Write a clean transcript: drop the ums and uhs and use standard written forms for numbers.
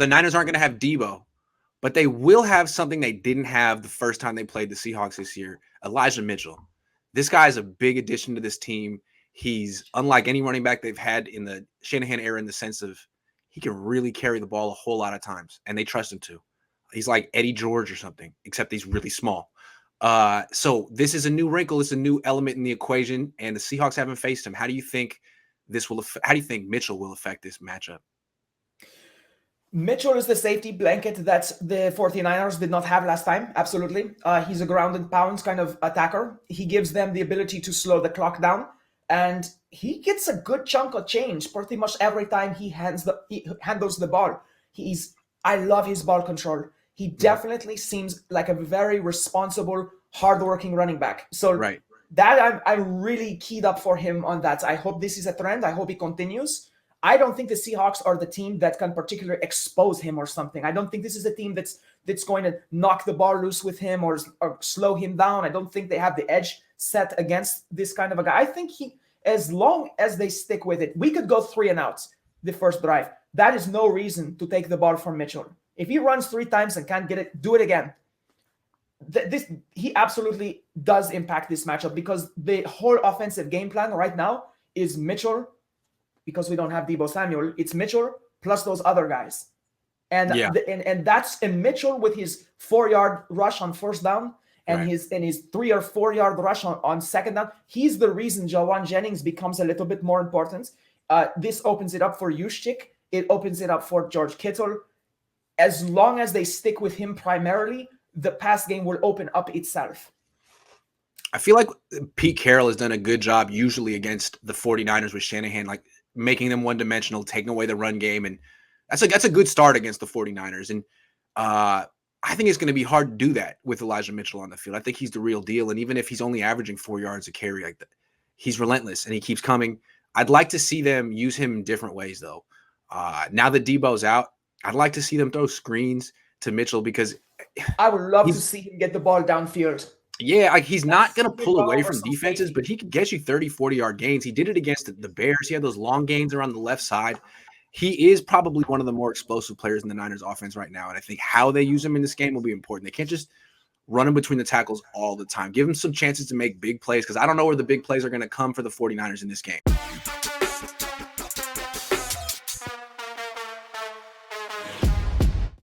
the Niners aren't going to have Debo, but they will have something they didn't have the first time they played the Seahawks this year, Elijah Mitchell. This guy is a big addition to this team. He's unlike any running back they've had in the Shanahan era in the sense of he can really carry the ball a whole lot of times, and they trust him to. He's like Eddie George or something, except he's really small. So this is a new wrinkle. It's a new element in the equation, and the Seahawks haven't faced him. How do you think Mitchell will affect this matchup? Mitchell is the safety blanket that the 49ers did not have last time. Absolutely. He's a ground and pound kind of attacker. He gives them the ability to slow the clock down, and he gets a good chunk of change pretty much every time he handles the ball. I love his ball control. He definitely seems like a very responsible, hardworking running back. So right. That I'm really keyed up for him on that. I hope this is a trend. I hope it continues. I don't think the Seahawks are the team that can particularly expose him or something. I don't think this is a team that's going to knock the ball loose with him or slow him down. I don't think they have the edge set against this kind of a guy. I think as long as they stick with it, we could go 3 and out the first drive. That is no reason to take the ball from Mitchell. If he runs 3 times and can't get it, do it again. He absolutely does impact this matchup because the whole offensive game plan right now is Mitchell. Because we don't have Deebo Samuel, it's Mitchell plus those other guys. And that's Mitchell with his 4-yard rush on first down and his 3 or 4 yard rush on second down. He's the reason Jawan Jennings becomes a little bit more important. This opens it up for Juszczyk. It opens it up for George Kittle. As long as they stick with him primarily, the pass game will open up itself. I feel like Pete Carroll has done a good job usually against the 49ers with Shanahan, like making them one-dimensional, taking away the run game. And that's a good start against the 49ers. And I think it's going to be hard to do that with Elijah Mitchell on the field. I think he's the real deal. And even if he's only averaging 4 yards a carry, like that, he's relentless and he keeps coming. I'd like to see them use him in different ways, though. Now that Debo's out, I'd like to see them throw screens to Mitchell because I would love to see him get the ball downfield. Yeah, like he's not going to pull away from defenses, but he can get you 30, 40-yard gains. He did it against the Bears. He had those long gains around the left side. He is probably one of the more explosive players in the Niners offense right now, and I think how they use him in this game will be important. They can't just run him between the tackles all the time. Give him some chances to make big plays because I don't know where the big plays are going to come for the 49ers in this game.